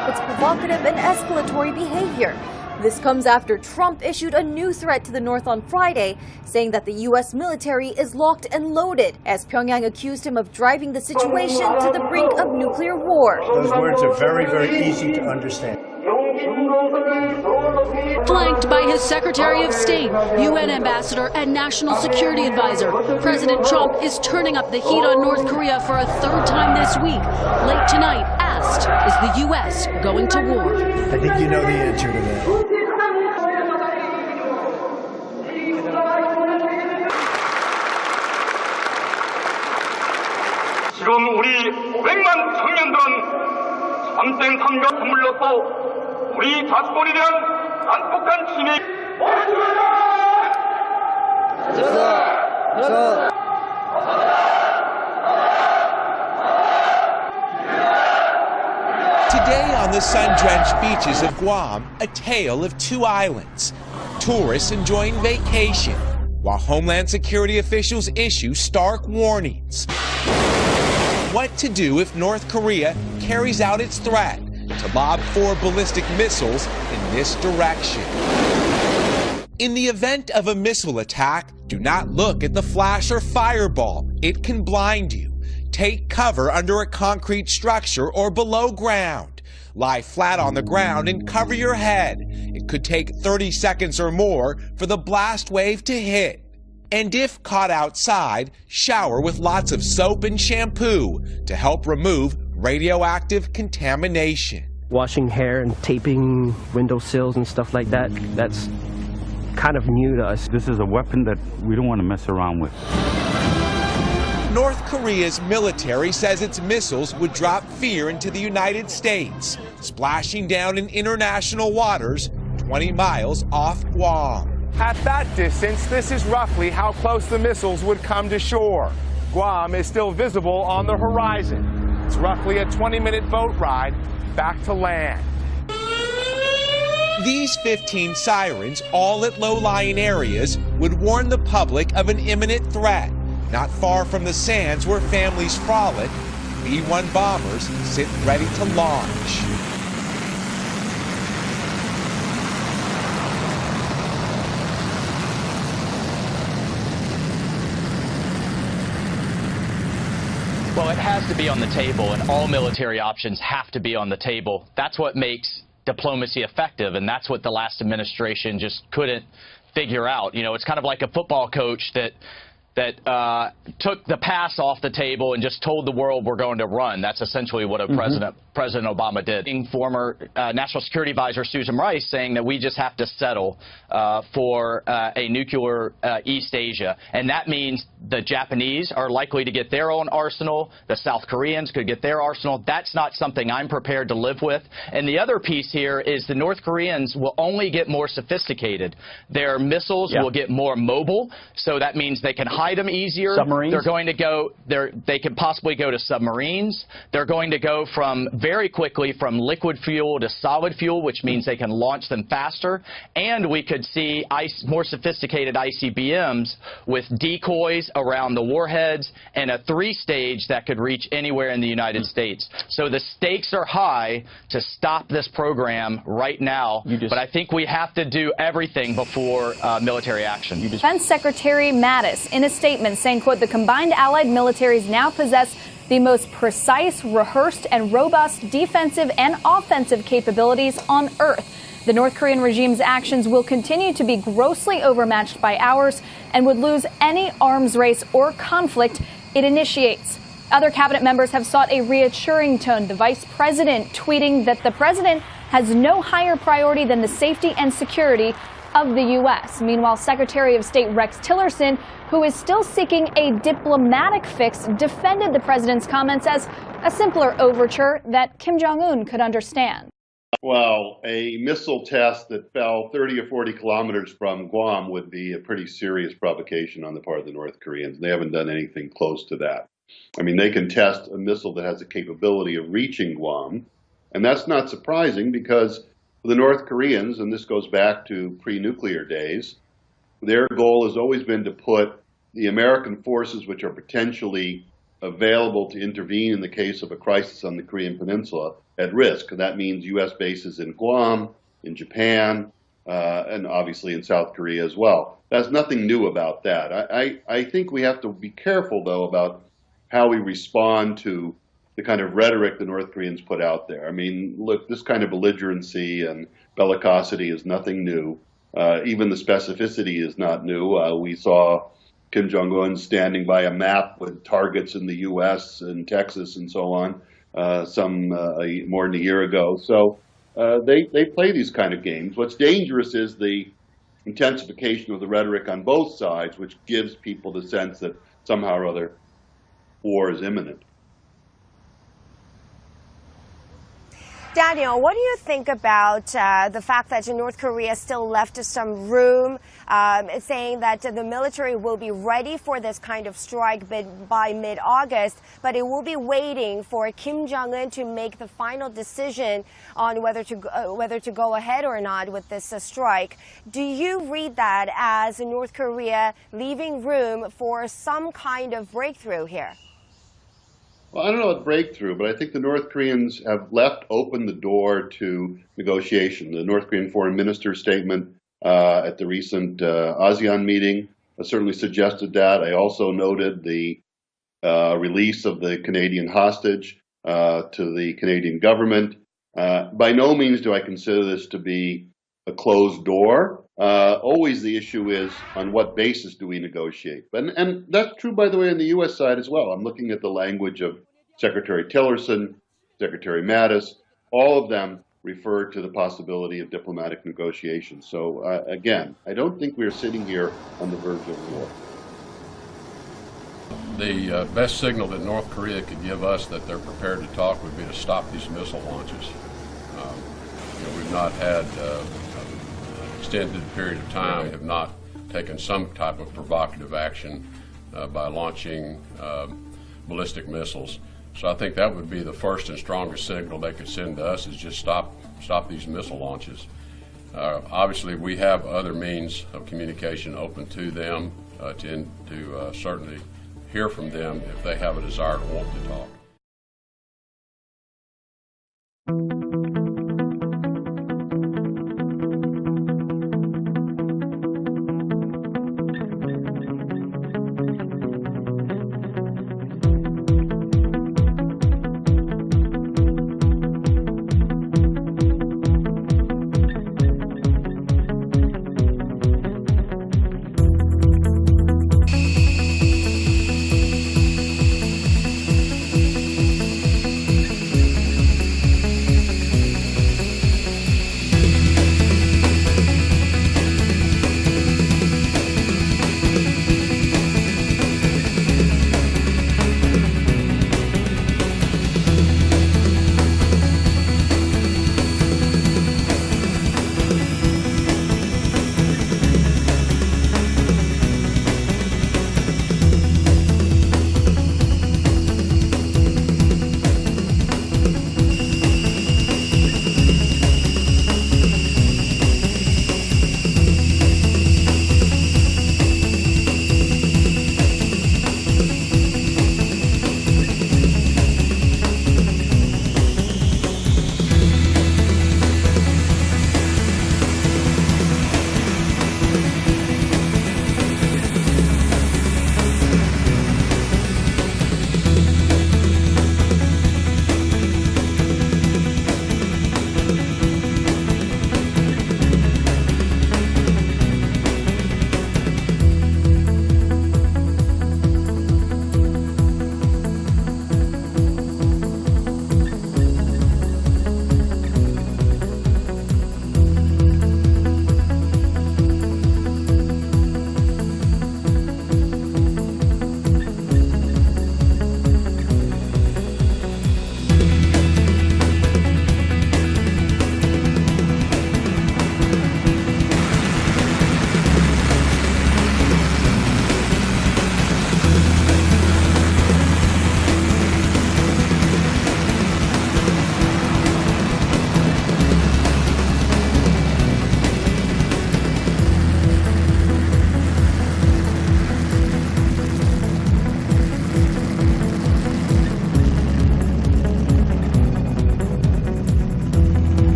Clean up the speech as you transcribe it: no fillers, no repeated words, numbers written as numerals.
stop its provocative and escalatory behavior. This comes after Trump issued a new threat to the North on Friday, saying that the U.S. military is locked and loaded, as Pyongyang accused him of driving the situation to the brink of nuclear war. Those words are very, very easy to understand. Flanked by his Secretary of State, UN Ambassador, and National Security Advisor, President Trump is turning up the heat on North Korea for a third time this week. Late tonight, asked, is the U.S. going to war? I think you know the answer to that. 지금 우리 500만 청년들은 삼생 삼격 선물로서 우리 자치권에 대한 난폭한 침해. Today on the sun-drenched beaches of Guam, a tale of two islands. Tourists enjoying vacation, while Homeland Security officials issue stark warnings. What to do if North Korea carries out its threat to lob 4 ballistic missiles in this direction. In the event of a missile attack, do not look at the flash or fireball. It can blind you. Take cover under a concrete structure or below ground. Lie flat on the ground and cover your head. It could take 30 seconds or more for the blast wave to hit. And if caught outside, shower with lots of soap and shampoo to help remove radioactive contamination. Washing hair and taping windowsills and stuff like that, that's kind of new to us. This is a weapon that we don't want to mess around with. North Korea's military says its missiles would drop fear into the United States, splashing down in international waters 20 miles off Guam. At that distance, this is roughly how close the missiles would come to shore. Guam is still visible on the horizon. It's roughly a 20-minute boat ride back to land. These 15 sirens, all at low-lying areas, would warn the public of an imminent threat. Not far from the sands where families frolic, B-1 bombers sit ready to launch. Well, it has to be on the table, and all military options have to be on the table. That's what makes diplomacy effective, and that's what the last administration just couldn't figure out. You know, it's kind of like a football coach that took the pass off the table and just told the world we're going to run. That's essentially what President Obama did. Former National Security Advisor Susan Rice saying that we just have to settle for a nuclear East Asia. And that means the Japanese are likely to get their own arsenal. The South Koreans could get their arsenal. That's not something I'm prepared to live with. And the other piece here is the North Koreans will only get more sophisticated. Their missiles will get more mobile. So that means they can hide them easier. Submarines? They're going to go, they could possibly go to submarines. They're going to go from very quickly from liquid fuel to solid fuel, which means they can launch them faster. And we could see more sophisticated ICBMs with decoys around the warheads and a 3-stage that could reach anywhere in the United States. So the stakes are high to stop this program right now. But I think we have to do everything before military action. Defense Secretary Mattis in a statement saying, quote, the combined allied militaries now possess the most precise, rehearsed, and robust defensive and offensive capabilities on Earth. The North Korean regime's actions will continue to be grossly overmatched by ours and would lose any arms race or conflict it initiates. Other cabinet members have sought a reassuring tone. The vice president tweeting that the president has no higher priority than the safety and security of the U.S. Meanwhile, Secretary of State Rex Tillerson, who is still seeking a diplomatic fix, defended the president's comments as a simpler overture that Kim Jong-un could understand. Well, a missile test that fell 30 or 40 kilometers from Guam would be a pretty serious provocation on the part of the North Koreans. They haven't done anything close to that. I mean, they can test a missile that has the capability of reaching Guam, and that's not surprising because the North Koreans, and this goes back to pre-nuclear days, their goal has always been to put the American forces, which are potentially available to intervene in the case of a crisis on the Korean Peninsula at risk. And that means U.S. bases in Guam, in Japan, and obviously in South Korea as well. There's nothing new about that. I think we have to be careful, though, about how we respond to the kind of rhetoric the North Koreans put out there. I mean, look, this kind of belligerency and bellicosity is nothing new. Even the specificity is not new. We saw Kim Jong-un standing by a map with targets in the U.S. and Texas and so on, more than a year ago. So they play these kind of games. What's dangerous is the intensification of the rhetoric on both sides, which gives people the sense that somehow or other war is imminent. Daniel, what do you think about the fact that North Korea still left some room, saying that the military will be ready for this kind of strike by mid-August, but it will be waiting for Kim Jong-un to make the final decision on whether to go ahead or not with this strike? Do you read that as North Korea leaving room for some kind of breakthrough here? Well, I don't know about breakthrough, but I think the North Koreans have left open the door to negotiation. The North Korean foreign minister's statement at the recent ASEAN meeting certainly suggested that. I also noted the release of the Canadian hostage to the Canadian government. By no means do I consider this to be a closed door. Always the issue is on what basis do we negotiate? And that's true, by the way, on the U.S. side as well. I'm looking at the language of Secretary Tillerson, Secretary Mattis. All of them refer to the possibility of diplomatic negotiations. So again, I don't think we're sitting here on the verge of war. The best signal that North Korea could give us that they're prepared to talk would be to stop these missile launches. We've not had extended period of time, have not taken some type of provocative action by launching ballistic missiles. So I think that would be the first and strongest signal they could send to us, is just stop these missile launches. Obviously, we have other means of communication open to them to certainly hear from them if they have a desire to want to talk.